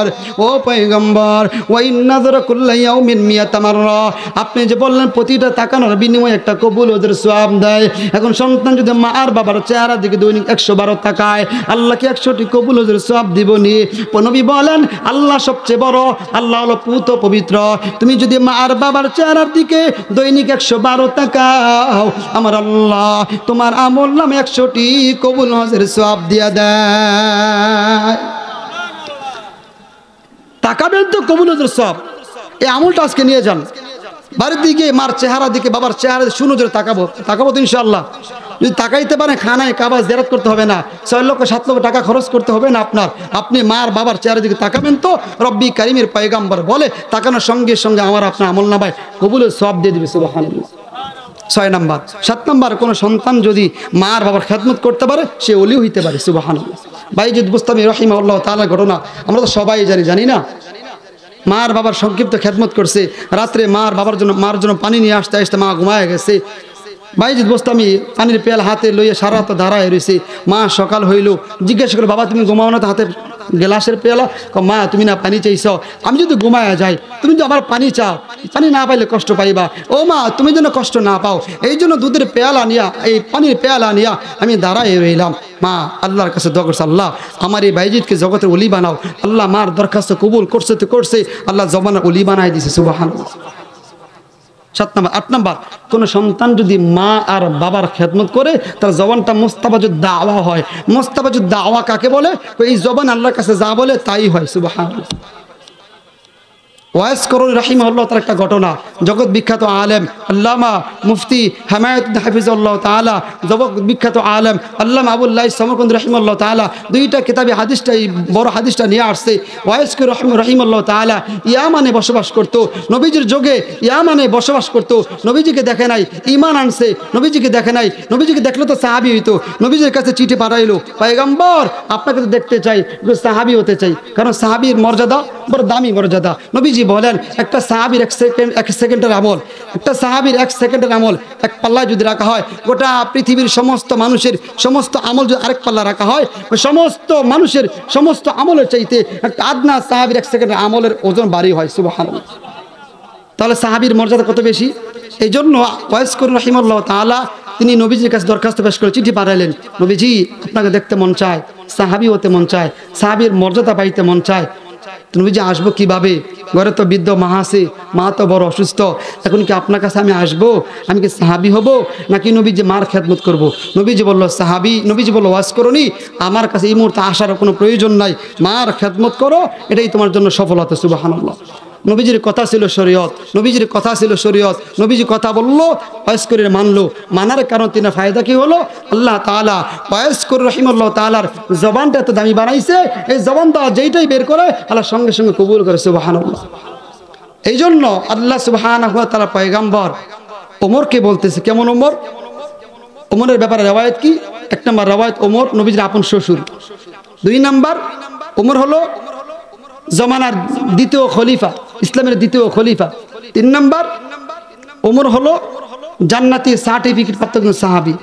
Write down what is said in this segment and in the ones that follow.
পয়গম্বর, ও পয়গম্বর, ওয়া ইন্নাযরা কুল্লা ইয়াউমিন মিয়াতা মাররা, আপনি যে বললেন প্রতিটা তাকানোর বিনিময়ে একটা কবুল ওদের সওয়াব দেয়। এখন সন্তান যদি মা আর বাবার চেহারা দিকে দৈনিক 112 তাকায়, আল্লাহ কি 100টি কবুল ওদের সওয়াব দিবনি? নবী বলেন আল্লাহ সবচেয়ে বড়, আল্লাহ হলো পুত পবিত্র। তুমি যদি মা আর বাবার চেহারার দিকে দৈনিক 112 তাকাও, আমার আল্লাহ তোমার আমল নামে 100টি কবুল হজের সওয়াব দিয়া দেয়। তাকাবেন তো কবুল হজের সওয়াব, এই আমলটা আজকে নিয়ে যান বাড়ির দিকে, মার চেহারা দিকে বাবার চেহারা শুনো জোরে তাকাবো তো ইনশাআল্লাহ। যদি তাকাইতে পারেন খানায় কাবা জিয়ারত করতে হবে না, 6 লক্ষ 7 লক্ষ টাকা খরচ করতে হবে না আপনার। আপনি মার বাবার চেহারা দিকে তাকাবেন তো রব্বি কারিমের পয়গম্বর বলে তাকানোর সঙ্গে সঙ্গে আমার আপনার আমল নামায় কবুলের সওয়াব দিয়ে দিবে সুবহানাল্লাহ। 6 নাম্বার। 7 নাম্বার, কোনো সন্তান যদি মার বাবার খেদমত করতে পারে সে ওলি হইতে পারে সুবহানাল্লাহ। বাইজিদ বুস্তামি রাহিমাহুল্লাহ তাআলা ঘটনা আমরা তো সবাই জানি না? মার বাবার সংক্ষিপ্ত খেদমত করছে, রাত্রে মার জন্য পানি নিয়ে আসতে আসতে মা ঘুমায় গেছে। বাইজিদ বুস্তামি পানির পেয়ালা হাতে লইয়া সারা রাত দাঁড়ায় রয়েছে। মা সকাল হইল, জিজ্ঞাসা করলো বাবা তুমি ঘুমাও না তো হাতে গ্লাসের পেয়ালা? মা তুমি না পানি চাইছ, আমি যদি ঘুমায় যাই তুমি তো আবার পানি চাও, পানি না পাইলে কষ্ট পাইবা। ও মা তুমি যেন কষ্ট না পাও এই জন্য দুধের পেয়ালা নিয়া, এই পানির পেয়ালা নিয়া আমি দাঁড়ায় রইলাম। মা আল্লাহর কাছে দোয়া করছে, আল্লাহ আমার এই বাইজিদকে জগতের ওলি বানাও। আল্লাহ মার দরখাস্ত কবুল করছে তো করছে, আল্লাহ জবানের ওলি বানায় দিছে সুবহানাল্লাহ। 7 নাম্বার। 8 নাম্বার, কোনো সন্তান যদি মা আর বাবার খেদমত করে তার জবানটা মুস্তাবাজুদ দাওয়া হয়। মুস্তাবাজুদ দাওয়া কাকে বলে? এই জবান আল্লাহর কাছে যা বলে তাই হয় সুবহানাল্লাহ। ওয়াইস করুন রাহিমাহুল্লাহ তার একটা ঘটনা, জগৎ বিখ্যাত আলেম আল্লামা মুফতি হামায়াতুদ্দিন হাফিজাহুল্লাহ তাআলা, জগৎ বিখ্যাত আলেম আল্লামা আবুল্লাহ সামরকন্দি রাহিমাহুল্লাহ তাআলা 2টা কিতাবে হাদিসটা, এই বড় হাদিসটা নিয়ে আসছে। ওয়াইস করুন রাহিমাহুল্লাহ তাআলা ইয়ামানে বসবাস করত, নবীজির যুগে ইয়ামানে বসবাস করত। নবীজিকে দেখে নাই, ঈমান আনছে। নবীজিকে দেখে নাই, নবীজিকে দেখলে তো সাহাবী হইতো। নবীজির কাছে চিঠি পাঠাইলো, পয়গম্বর আপনাকে তো দেখতে চাই, সাহাবী হতে চাই, কারণ সাহাবীর মর্যাদা বড় দামি মর্যাদা। নবীজি বলেন একটা সাহাবীর 1 সেকেন্ডের আমল, একটা সাহাবীর 1 সেকেন্ডের আমল এক পাল্লায় যদি রাখা হয়, গোটা পৃথিবীর সমস্ত মানুষের সমস্ত আমল যদি আরেক পাল্লা রাখা হয়, সমস্ত মানুষের সমস্ত আমলের চাইতে একটা আদনা সাহাবীর 1 সেকেন্ডের আমলের ওজন ভারী হয় সুবহানাল্লাহ। তাহলে সাহাবীর মর্যাদা কত বেশি। এই জন্য ওয়াইস করুন রাহিমাহুল্লাহ তাআলা তিনি নবীজির কাছে দরখাস্ত পেশ করে চিঠি পাঠাইলেন, নবীজি আপনাকে দেখতে মন চায়, সাহাবী হতে মন চায়, সাহাবীর মর্যাদা পাইতে মন চায়। নবীজি আসবো কিভাবে? ঘরে তো বৃদ্ধ মা আছে, মা তো বড় অসুস্থ, এখন কি আপনার কাছে আমি আসবো? আমি কি সাহাবী হব নাকি নবীজি মার খেদমত করব? নবীজি বলল সাহাবী। নবীজি বলল ওয়াজ করনি, আমার কাছে এই মুহূর্তে আসার কোনো প্রয়োজন নাই, মার খেদমত করো, এটাই তোমার জন্য সফলতা সুবহানাল্লাহ। নবীজির কথা ছিল শরীয়ত, নবীজির কথা ছিল শরীয়ত, নবীজি কথা বললো, ওয়াইস করে মানলো। মানার কারণ তিনি ফায়দা কি হলো? আল্লাহ তাআলা ওয়াইস করে রাহিমাহুল্লাহ তাআলার জবানটা এত দামি বানাইছে, এই জবানটা যেইটাই বের করে আল্লাহ সঙ্গে সঙ্গে কবুল করে সুবহানাল্লাহ। এই জন্য আল্লাহ সুবহানাহু ওয়া তাআলা পয়গম্বর ওমরকে বলতেছে, কেমন ওমর? ওমরের ব্যাপারে রওয়ায়াত কি? 1 নম্বর রওয়ায়াত, ওমর নবীজির আপন শ্বশুর। 2 নম্বর, ওমর হলো জমানার 2য় খলিফা, ইসলামের 2য় খলিফা। 3 নম্বর, ওমর হলো জান্নাতি সার্টিফিকেট প্রাপ্ত সাহাবী।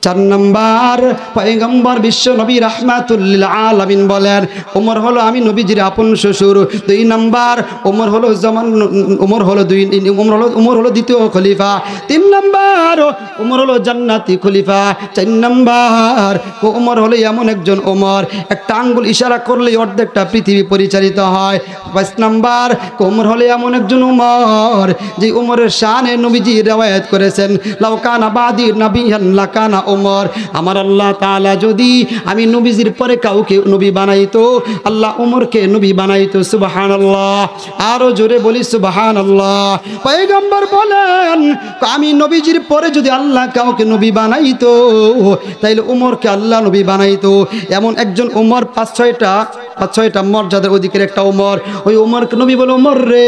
4 নম্বর, পয়গম্বর বিশ্ব নবী রাহমাতুল লিল আলামিন বলেন ওমর হলো আমি নবীজির আপন শ্বশুর। 2 নম্বর, ওমর হলো ওমর হলো 2য় খলিফা। 3 নম্বর, ওমর হলো জান্নাতি খলিফা। 4 নম্বর, ওমর হলো এমন একজন ওমর একটা আঙ্গুল ইশারা করলেই অর্ধেকটা পৃথিবী পরিচালিত হয়। 5 নম্বর, ওমর হলো এমন একজন ওমর যে ওমরের শানে নবীজি রওয়ায়াত করেছেন লাউ কানা বাদি নবিয়ান লাকানা ওমর। আমার আল্লাহ তাআলা যদি আমি নবীজির পরে কাউকে নবী বানাইতো, আল্লাহ ওমরকে নবী বানাইতো সুবহানাল্লাহ। আরো জোরে বলি সুবহানাল্লাহ। পয়গম্বর বলেন আমি নবীজির পরে যদি আল্লাহ কাউকে নবী বানাইতো তাইলে ওমরকে আল্লাহ নবী বানাইতো। এমন একজন ওমর 5-6টা মর্যাদার অধিকারী একটা ওমর। ওই ওমরকে নবী বলে ওমর রে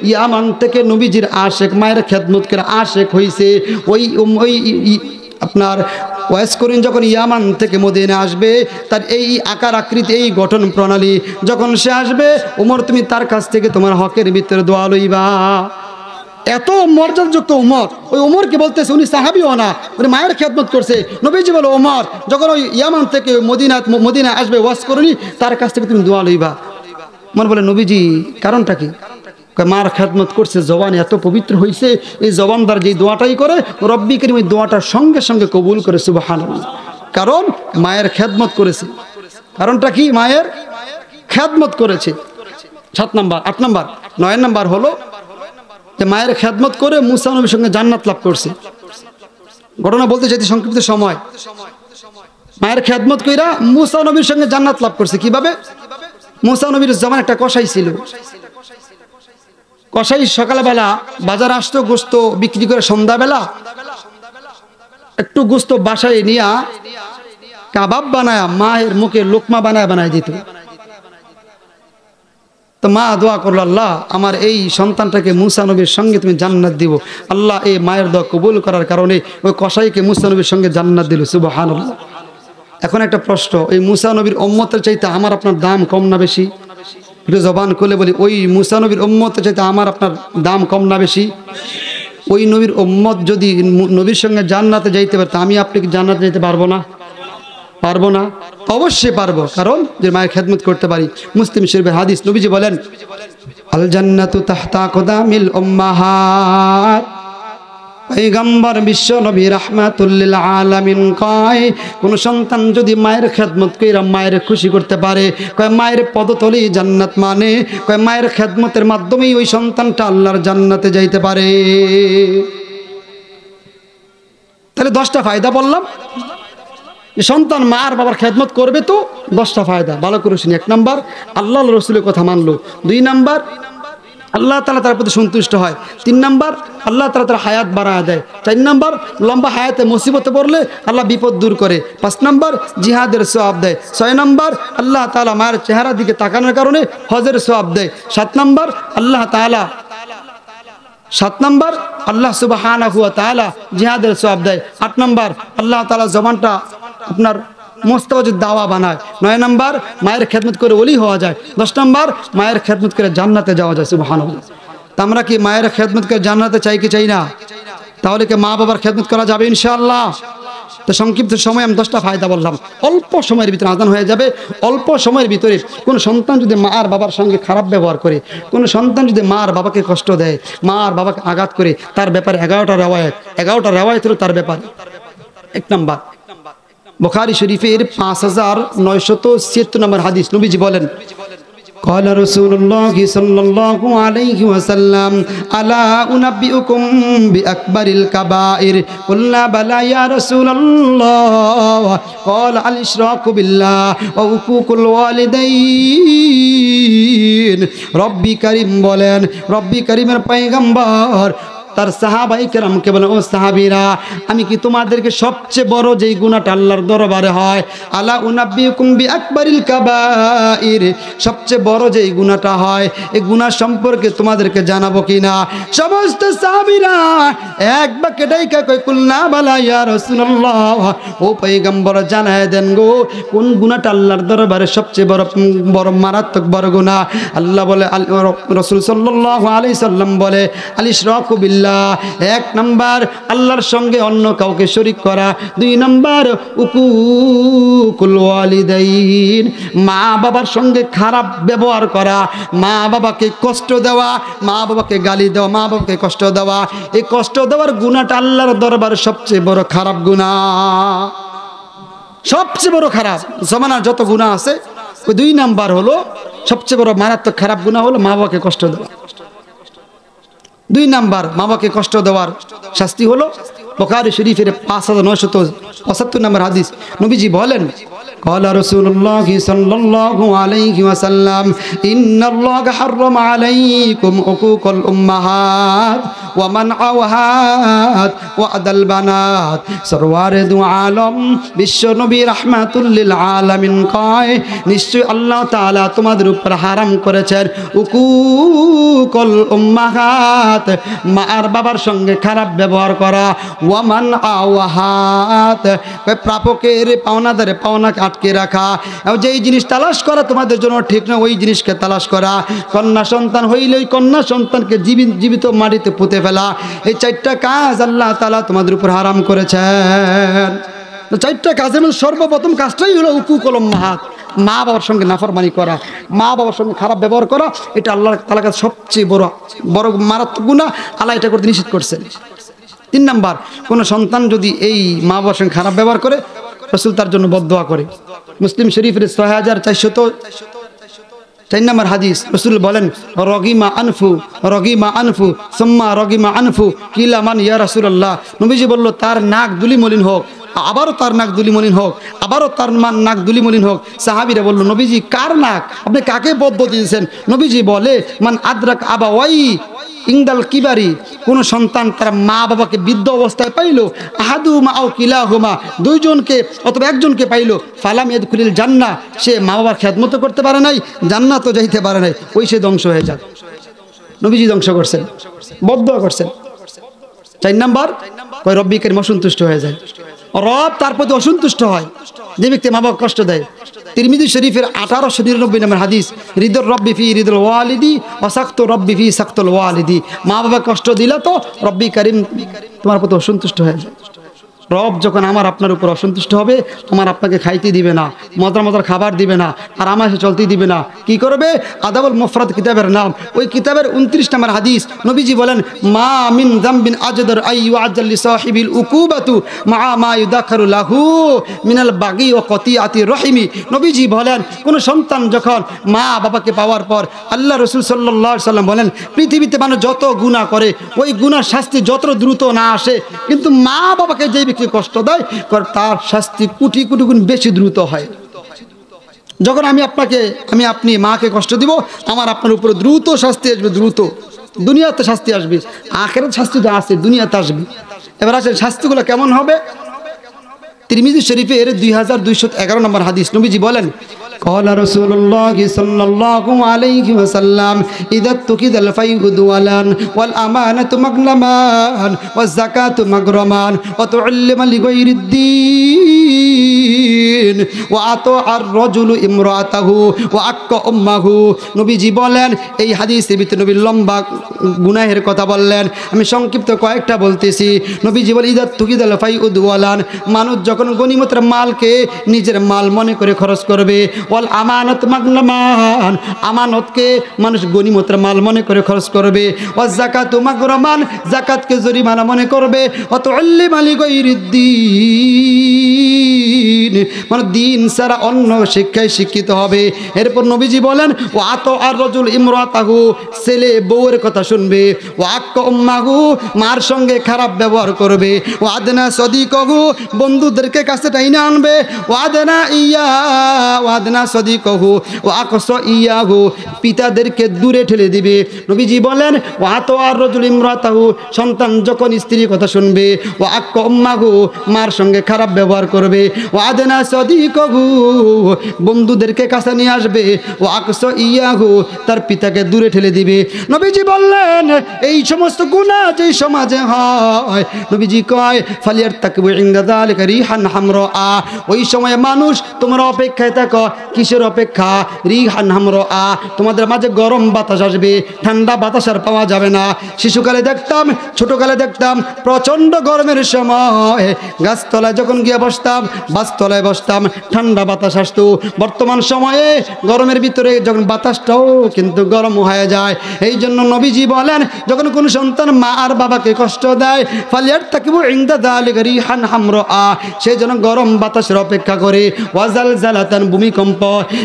ইয়ামান থেকে নবীজির আশেক, মায়ের খেদমত করে আশেক হইছে। ওই আপনার ওয়াইস করিন যখন ইয়ামান থেকে মদিনা আসবে, তার এই আকার আকৃতি, এই গঠন প্রণালী যখন সে আসবে, ওমর তুমি তার কাছ থেকে তোমার হকের ভিতরে দোয়া লইবা। এত মর্যাদাযুক্ত উমর, ওই উমরকে বলতেছে, উনি সাহাবিও না, উনি মায়ের খেদমত করছে। নবীজি বলে, ওমর যখন ওই ইয়ামান থেকে মদিনা আসবে ওয়াজ করুনি, তার কাছ থেকে তুমি দোয়া লইবা। মন বলে, নবীজি কারণটা কি? মার খেদমত করছে, জবান এত পবিত্র হয়েছে, এই জবানদার যে দোয়াটাই করে রব্বি করিম ওই দোয়াটার সঙ্গে সঙ্গে কবুল করে, সুবহানাল্লাহ। কারণ মায়ের খেদমত করেছে। কারণটা কি? মায়ের খেদমত করেছে। 7 নাম্বার। 8 নাম্বার, 9 নাম্বার হলো যে মায়ের খেদমত করে মুসা নবীর সঙ্গে জান্নাত লাভ করছে। ঘটনা বলতে চাইতে সংক্ষিপ্ত সময়, মায়ের খেদমত কইরা মুসা নবীর সঙ্গে জান্নাত লাভ করছে। কিভাবে? মুসা নবীর জামান একটা কসাই ছিল। কসাই সকালবেলা বাজার আসতো, গোস্ত বিক্রি করে সন্ধ্যাবেলা একটু গোস্ত বাসায় নিয়ে কাবাব বানায় মায়ের মুখে লোকমা বানায় দিত। তো মা দোয়া করলো, আল্লাহ আমার এই সন্তানটাকে মুসা নবীর সঙ্গে তুমি জান্নাত দিব। আল্লাহ এই মায়ের দোয়া কবুল করার কারণে ওই কসাইকে মুসা নবীর সঙ্গে জান্নাত দিল, সুবহানাল্লাহ। এখন একটা প্রশ্ন, এই মুসা নবীর উম্মতের চাইতে আমার আপনার দাম কম না বেশি? একটু জবান খুলে বলি, ওই মুসা নবীর উম্মতের চাইতে আমার আপনার দাম কম না বেশি? ওই নবীর উম্মত যদি নবীর সঙ্গে জান্নাতে যাইতে পারতো, আমি আপনি কি জান্নাতে যেতে পারবো না? পারবো না? অবশ্যই পারবো, কারণ যে মায়ের খেদমত করতে পারি। মুসলিম শরীফের হাদিস, নবীজি বলেন, আল জান্নাতু তাহতা আকদামিল উম্মাহাত। পয়গম্বর বিশ্ব নবী রাহমাতুল লিল আলামিন কয়, কোন সন্তান যদি মায়ের খেদমত কইরা মায়ের খুশি করতে পারে, কয় মায়ের পদতলি জান্নাত, মানে কয় মায়ের খেদমতের মাধ্যমেই ওই সন্তানটা আল্লাহর জান্নাতে যাইতে পারে। তাহলে 10টা ফায়দা বললাম। সন্তান মা আর বাবার খেদমত করবে তো 10টা ফায়দা, ভালো করে শুনি। 1 নাম্বার, আল্লাহ রসুলের কথা মানলো। 2 নাম্বার, আল্লাহ তাআলা তার প্রতি সন্তুষ্ট হয়। 3 নাম্বার, আল্লাহ তাআলা তার হায়াত বাড়ায় দেয়। 4 নাম্বার, লম্বা হায়াতে মুসিবতে পড়লে আল্লাহ বিপদ দূর করে। 5 নাম্বার, জিহাদের সওয়াব দেয়। 6 নাম্বার, আল্লাহ তাআলা মায়ের চেহারার দিকে তাকানোর কারণে হজের সওয়াব দেয়। 7 নাম্বার, আল্লাহ তাআলা 7 নাম্বার, আল্লাহ সুবহানাহু ওয়া তাআলা জিহাদের সওয়াব দেয়। 8 নাম্বার, আল্লাহ তাআলা জবানটা আপনার মোস্তাওয়াজিদ দাওয়া বানায়। 9 নাম্বার, মায়ের খেদমত করে ওলি হওয়া যায়। 10 নাম্বার, মায়ের খেদমত করে জান্নাতে যাওয়া যায়, সুবহানাল্লাহ। তা আমরা কি মায়ের খেদমত করে জান্নাতে চাই কি চাই না? তাহলে কি মা বাবার খেদমত করা যাবে ইনশাআল্লাহ? তো সংক্ষিপ্ত সময় আমি 10টা ফায়দা বললাম। অল্প সময়ের ভিতরে আজান হয়ে যাবে। অল্প সময়ের ভিতরে কোনো সন্তান যদি মা আর বাবার সঙ্গে খারাপ ব্যবহার করে, কোনো সন্তান যদি মা আর বাবাকে কষ্ট দেয়, মা আর বাবাকে আঘাত করে, তার ব্যাপারে 11টা রেওয়ায়েত হলো তার ব্যাপারে। 1 নাম্বার, বুখারী শরীফের 5976 নম্বর হাদিস, নবীজি বলেন, قال رسول الله صلى الله عليه وسلم ألا أنبئكم بأكبر الكبائر قلنا بلى يا رسول الله قال الإشراك بالله وعقوق الوالدين। রব্বি করিম বলেন, রব্বি করিমের পয়গম্বর তার সাহাবাই কেরামকে বলেন, ও সাহাবীরা, আমি কি তোমাদেরকে সবচেয়ে বড় যেই গুনাহটা আল্লাহর দরবারে হয়, আলা উনাব্বিউকুম বিআকবারিল কাবাইর, সবচেয়ে বড় যেই গুনাহটা হয় এই গুনাহ সম্পর্কে তোমাদেরকে জানাবো কিনা? সমস্ত সাহাবীরা এক বাক্যে ডাইকা কই, কুলনা বালা ইয়া রাসূলুল্লাহ, ও পয়গম্বর জানায় দেন গো, কোন গুনাহটা আল্লাহর দরবারে সবচেয়ে বড় মারাত্মক বড় গুনাহ? আল্লাহ বলে, রাসূল সাল্লাল্লাহু আলাইহি সাল্লাম বলে, আল ইশরাকু বিল্লাহ। 1 নাম্বার, আল্লাহর সঙ্গে অন্য কাউকে শরীক করা। 2 নাম্বার, উকুকুল ওয়ালিদাইন, মা বাবার সঙ্গে খারাপ ব্যবহার করা, মা বাবাকে কষ্ট দেওয়া, মা বাবাকে গালি দেওয়া, মা বাবাকে কষ্ট দেওয়া। এই কষ্ট দেওয়ার গুনাহটা আল্লাহর দরবারে সবচেয়ে বড় খারাপ গুনাহ, সবচেয়ে বড় খারাপ। জমানার যত গুনাহ আছে, ওই 2 নাম্বার হলো সবচেয়ে বড় মারাত্মক খারাপ গুনাহ হলো মা বাবাকে কষ্ট দেওয়া। 2 নাম্বার, মা বাবাকে কষ্ট দেওয়ার শাস্তি হলো বুখারী শরীফের 5975 নম্বর হাদিস, নবীজি বলেন, قال رسول الله صلى الله عليه وسلم إن الله حرم عليكم حقوق الأمهات ومنعوهات وعد البنات। সরওয়ারে দু আলম বিশ্ব নবী রাহমাতুল লিল আলামিন কয়, নিশ্চয় আল্লাহ তাআলা তোমাদের উপর হারাম করেছেন উকুকুল উম্মাহাত, মা আর বাবার সঙ্গে খারাপ ব্যবহার করা, ওয়ামান আওয়াহাত, প্রাপকের পাওনাদারে পাওনাকে আটকে রাখা, এবং যেই জিনিস তালাশ করা তোমাদের জন্য ঠিক না ওই জিনিসকে তালাশ করা, কন্যা সন্তান হইলে ওই কন্যা সন্তানকে জীবিত মাটিতে পুঁতে ফেলা, এই 4টা কাজ আল্লাহ তাআলা তোমাদের উপর হারাম করেছেন। তো 4টা কাজের মধ্যে সর্বপ্রথম কাজটাই হলো উকুকুল উম্মাহাত, মা বাবার সঙ্গে নাফরমানি করা, মা বাবার সঙ্গে খারাপ ব্যবহার করা। এটা আল্লাহ তাআলার কাছে সবচেয়ে বড় মারাত্মক গুনাহ, আল্লাহ এটা করতে নিষেধ করছেন। 3 নাম্বার, কোন সন্তান যদি এই মা বাবার সঙ্গে খারাপ ব্যবহার করে রাসূল তার জন্য বদদোয়া করে। মুসলিম শরীফের 6404 নম্বর হাদিস, রাসূল বলেন রগিমা আনফু সুম্মা রগিমা আনফু কিলা মান ইয়া রাসূলুল্লাহ। নবীজি বলল তার নাক দুলিমলিন হোক, আবারও তার নাক দুলিমলিন হোক, আবারও তার নাক দুলিমলিন হোক। সাহাবীরা বলল নবীজি কার নাক, আপনি কাকে বদদোয়া দিয়েছেন? নবীজি বলে মান আদরাক আবাওয়াই ইংদাল কিবারি, কোন সন্তান তার মা বাবাকে বৃদ্ধ অবস্থায় পাইল, আহাদুহুমা আও কিলাহুমা, দুইজনকে অথবা একজনকে পাইল, ফালাম ইয়াদখুলিল জান্নাহ, সে মা বাবার খেদমত করতে পারে নাই, জান্নাতও যাইতে পারে নাই, ওই সে ধ্বংস হয়ে যায়। নবীজি ধ্বংস করছেন, বদদোয়া করছেন। 4 নাম্বার, কয় রব্বি কারীম অসন্তুষ্ট হয়ে যায়, রব তার প্রতি অসন্তুষ্ট হয় যে ব্যক্তি মা বাবা কষ্ট দেয়। তিরমিজি শরীফের 1899 নম্বর হাদিস, রিদুর রব্বি ফি রিদুল ওয়ালিদি ওয়া সাকতু রব্বি ফি সাকতুল ওয়ালিদি, মা বাবা কষ্ট দিলা তো রব্বি কারীম তোমার প্রতি অসন্তুষ্ট হয়ে যায়। রব যখন আমার আপনার উপর অসন্তুষ্ট হবে, আমার আপনাকে খাইতে দিবে না, মজার খাবার দিবে না, আর আমার সে চলতেই দিবে না। কি করবে? আদাবুল মুফরাদ কিতাবের নাম, ওই কিতাবের 29 নম্বর হাদিস, নবীজি বলেন মা মিন যামবিন আজদার আইয়ু আজ্জাল লিসাহিবিল উকুবাতু মা মা ইউদাখারু লাহু মিনাল বাগি ওয়া কতিয়াতি রহিমি। নবীজি বলেন কোন সন্তান যখন মা বাবাকে পাওয়ার পর, আল্লাহ রাসূল সাল্লাল্লাহু আলাইহি সাল্লাম বলেন পৃথিবীতে মানুষ যত গুনাহ করে ওই গুনার শাস্তি যত দ্রুত না আসে, কিন্তু মা বাবাকে যে ব্যক্তি কষ্ট দেয় তার শাস্তি কোটি কোটি গুণ বেশি দ্রুত হয়। যখন আমি আপনি মাকে কষ্ট দিব, আমার আপনার উপরে দ্রুত শাস্তি আসবে, দ্রুত দুনিয়াতে শাস্তি আসবে, আখিরাত শাস্তি তো আছে, দুনিয়াতে আসবে। এবার আসেন শাস্তিগুলো কেমন হবে। তিরমিজি শরীফের 2211 নম্বর হাদিস, নবীজি বলেন قال رسول الله صلى الله عليه وسلم إذا اتخذ الفيء دولا والأمانة مغنمان والزكاة مغرمان وتعلم لغير الدين وأطاع الرجل امرأته وأك أمه। নবীজি বলেন, এই হাদিসের ভিতরে নবী লম্বা গুনাহের কথা বললেন, আমি সংক্ষিপ্ত কয়েকটা বলতেছি। নবীজি বলেন ইদা তুকিদাল ফাইউ দুওয়ালান, মানুষ যখন গনিমতের মালকে নিজের মাল মনে করে খরচ করবে, ওয়াল আমানত মাগনামান, আমানতকে মানুষ গনিমতের মাল মনে করে খরচ করবে, ওয়াজ যাকাতু মাগরামান, যাকাতকে জরিমানা মনে করবে, ওয়াতুল্লিমা লিগাইরিদ্দিন, মানে দিন ছাড়া অন্য শিক্ষায় শিক্ষিত হবে। এরপর নবীজি বলেন ও আত আর রজুল ইমরাতাহু, ছেলে বউয়ের কথা শুনবে, ও আক্ক উম্মাহু, মার সঙ্গে খারাপ ব্যবহার করবে, ও আদনা সদিকহু, বন্ধুদেরকে কাছে টাইনা আনবে, ও আদনা ইয়া ও আদনা সদিকহু ও আকস ইয়াহু, পিতাদেরকে দূরে ঠেলে দিবে। নবীজি বলেন ও আত আর রজুল ইমরাতাহু, সন্তান যখন স্ত্রীর কথা শুনবে, ও আক্ক উম্মাহু, মার সঙ্গে খারাপ ব্যবহার করবে, ও আদনা সদিকহু, বন্ধুদেরকে কাছে নিয়ে আসবে, ও আকস ইয়াহু, তার পিতাকে দূরে ঠেলে দিবে। নবীজি বললেন এই সমস্ত গুনাহ যে সমাজে হয়, নবীজি কয় ফালিয়ার তাকবু ইনদা যালিকা রিহান হামরা, ওই সময় মানুষ তোমরা অপেক্ষায় থাকো। কিসের অপেক্ষা? রিহান হামরা, তোমাদের মাঝে গরম বাতাস আসবে, ঠান্ডা বাতাস আর পাওয়া যাবে না। শিশুকালে দেখতাম, ছোটকালে দেখতাম প্রচণ্ড গরমের সময় গাছতলায় যখন গিয়ে বসতাম, বাসতলায় বসতাম, ঠান্ডা বাতাস আসতো। বর্তমান সময়ে গরমের ভিতরে যখন বাতাসটাও কিন্তু গরম হয়ে যায়। এই জন্য নবীজি বলেন যখন কোনো সন্তান মা আর বাবাকে কষ্ট দেয়, ফালিয়ার তাকিবু ইনদা যালিকা রিহান হামরা, সেই জন্য গরম বাতাসের অপেক্ষা করে। ওয়াজালজালাতান, ভূমিকম্প,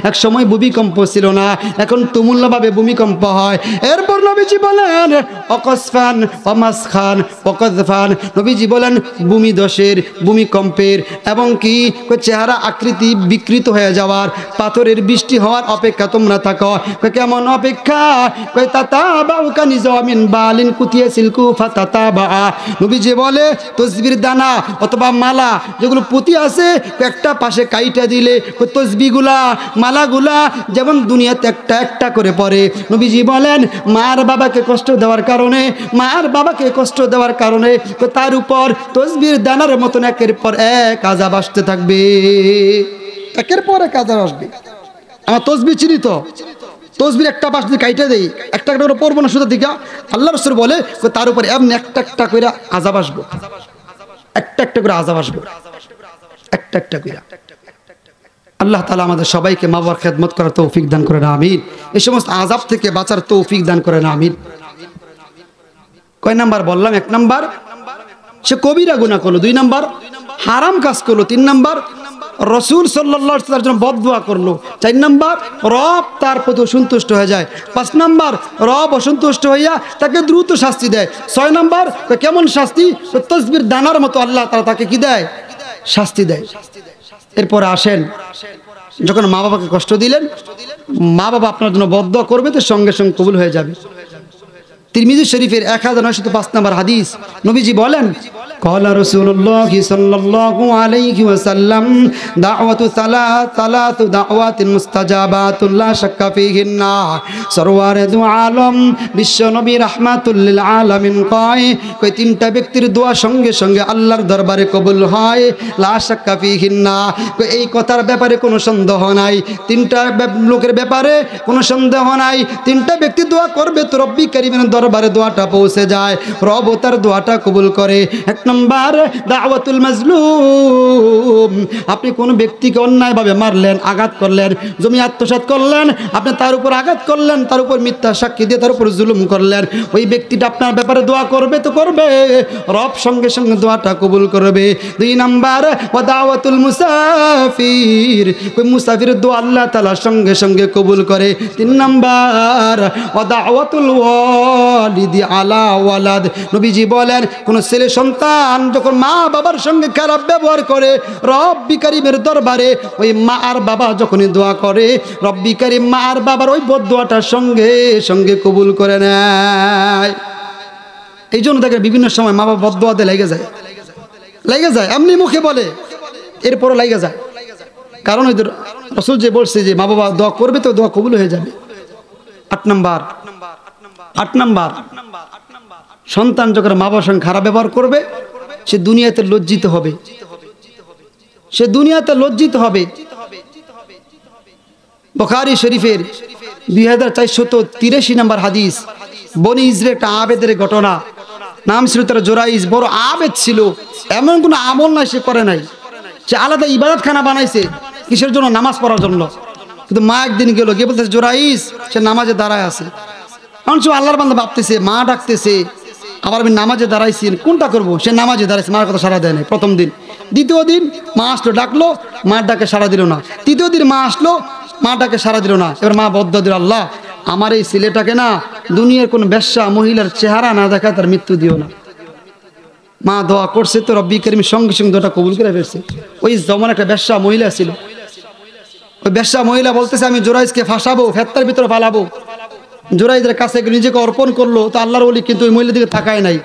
এক সময় ভূমিকম্প ছিল না, এখন তুমুলভাবে ভূমিকম্প হয়। এরপর নবীজি বলেন অকসফান ওমাসখান ওকজফান, নবীজি বলেন ভূমিধসের, ভূমিকম্পের এবং কি চেহারা আকৃতি বিকৃত হয়ে যাওয়ার, পাথরের বৃষ্টি হওয়ার অপেক্ষা তোমরা থাকো। কেমন অপেক্ষা? তাতাবাউকা নিজামিন বালিন কুতিয়া সিলকু ফাতাতাবা। নবীজি বলে তসবির দানা অথবা মালা যেগুলো পুঁতি আছে একটা পাশে কাইটা দিলে তসবিগুলা মালাগুলা যেমন দুনিয়াতে একটা একটা করে পড়ে। নবীজি বলেন মার বাবাকে কষ্ট দেওয়ার কারণে, মার বাবাকে কষ্ট দেওয়ার কারণে তার উপর তসবির দানার মতন একের পর এক আযাব আসতে থাকবে, একের পর এক আযাব আসবে। আমার তসবি চিনি তো, তসবির একটা পাশ দিয়ে কাইটা দেই, একটা একটা করে পড়বো না শুধু দিকা। আল্লাহ রাসূল বলে তার উপর এমনি একটা একটা করে আযাব আসবো, একটা একটা করে আযাব আসবো, একটা একটা করে। আল্লাহ তাআলা আমাদের সবাইকে মা বাবার খেদমত করার তৌফিক দান করেন, আমিন। এই সমস্ত আযাব থেকে বাঁচার তৌফিক দান করেন, আমিন। কয় নাম্বার বললাম? 1 নাম্বার সে কবিরা গুনাহ করলো, 2 নাম্বার হারাম কাজ করলো, 3 নাম্বার রাসূল সাল্লাল্লাহু আলাইহি ওয়াসাল্লামের জন্য বদদুয়া করলো, 4 নাম্বার রব তার প্রতি অসন্তুষ্ট হয়ে যায়, 5 নাম্বার রব অসন্তুষ্ট হইয়া তাকে দ্রুত শাস্তি দেয়, 6 নাম্বার কেমন শাস্তি? তসবির দানার মতো আল্লাহ তাআলা তাকে কি দেয়? শাস্তি দেয়। এরপরে আসেন, যখন মা বাবাকে কষ্ট দিলেন, মা বাবা আপনার জন্য বদদুয়া করবে তো সঙ্গে সঙ্গে কবুল হয়ে যাবে। তিরমিজি শরীফের 1905 নম্বর হাদিস, নবীজি বলেন ক্বালা রাসূলুল্লাহ সাল্লাল্লাহু আলাইহি ওয়াসাল্লাম দাওয়াতু সালাতু দাওয়াতিন মুস্তাজাবাতুন লা শাক্কা ফীহিন্না। সরওয়ারে দু আলম বিশ্ব নবী রাহমাতুল লিল আলামিন কয় 3টা ব্যক্তির দোয়া সঙ্গে সঙ্গে আল্লাহর দরবারে কবুল হয়, লা শাক্কা ফীহিন্না। এই কথার ব্যাপারে কোনো সন্দেহ নাই, 3টা লোকের ব্যাপারে কোনো সন্দেহ নাই। 3টা ব্যক্তি দোয়া করবে তো রব্বি কারীমের দরবারে দোয়াটা পৌঁছে যায়, রব তার দোয়াটা কবুল করে। 1 নম্বর দাওয়াতুল মাজলুম। আপনি কোন ব্যক্তিকে অন্যায়ভাবে মারলেন, আঘাত করলেন, জমি আত্মসাৎ করলেন, আপনি তার উপর আঘাত করলেন, তার উপর মিথ্যা সাক্ষী দিয়ে তার উপর জুলুম করলেন, ওই ব্যক্তিটা আপনার ব্যাপারে দোয়া করবে তো করবে, রব সঙ্গে সঙ্গে দোয়াটা কবুল করবে। 2 নম্বর ওয়া দাওয়াতুল মুসাফির। ওই মুসাফিরের দোয়া আল্লাহ তাআলা সঙ্গে সঙ্গে কবুল করে। 3 নম্বর ওয়া দাওয়াতুল ওয়ালিদি আলা ওয়ালাদ। নবীজি বলেন কোন ছেলে সন্তান যখন মা বাবার সঙ্গে খারাপ ব্যবহার করে, রব্বি কারীমের দরবারে ওই মা আর বাবা যখনই দোয়া করে, রব্বি কারীম মা আর বাবার ওই বদদোয়াটার সঙ্গে সঙ্গে কবুল করে নেয়। এই জন্য দেখে বিভিন্ন সময় মা বাবা বদদোয়াতে লেগে যায়, এমনি মুখে বলে, এরপরও লেগে যায়। কারণ ওই রাসূল যে বলছে যে মা বাবা দোয়া করবে তো দোয়া কবুল হয়ে যাবে। 8 নাম্বার সন্তান যখন মা বাবার সঙ্গে খারাপ ব্যবহার করবে, সে দুনিয়াতে লজ্জিত হবে, সে দুনিয়াতে লজ্জিত হবে। বুখারী শরীফের 2483 নম্বর হাদিস, বনি ইসরাইলের একটা আবেদের ঘটনা। নাম ছিল তার জোরাইজ, বড় আবেদ ছিল, এমন কোনো আমল নাই সে করে নাই, সে আলাদা ইবাদতখানা বানাইছে কিসের জন্য? নামাজ পড়ার জন্য। কিন্তু মা একদিন গেল, গিয়ে বলতেছে জোরাইজ, সে নামাজে দাঁড়ায় আছে। মানুষ আল্লাহর বান্দা ভাবতেছে, মা ডাকতেছে, আবার আমি নামাজে দাঁড়াইছি, কোনটা করবো? সে নামাজে দাঁড়াইছে, মার কথা সাড়া দেয় না 1ম দিন। 2য় দিন মা আসলো, ডাকলো, মার ডাকে সাড়া দিল না। 3য় দিন মা আসলো, মা ডাকে সাড়া দিল না। এবার মা বদ্দুয়া দিল, আল্লাহ আমার এই ছেলেটাকে না দুনিয়ার কোন বেশ্যা মহিলার চেহারা না দেখা তার মৃত্যু দিও না। মা দোয়া করছে তো রব্বি কারীম সঙ্গে সঙ্গে দোয়াটা কবুল করে ফেলছে। ওই জমান একটা বেশ্যা মহিলা ছিল, ওই বেশ্যা মহিলা বলতেছে আমি জোরাইজকে ফাঁসাবো, ফেত্তার ভিতরে ফালাবো। জোরাইজের কাছে নিজেকে অর্পণ করলো, তো আল্লাহর ওলি কিন্তু ওই মহিলার দিকে তাকায় নাই,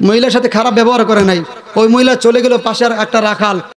মহিলার সাথে খারাপ ব্যবহার করে নাই। ওই মহিলা চলে গেল পাশে আর একটা রাখাল,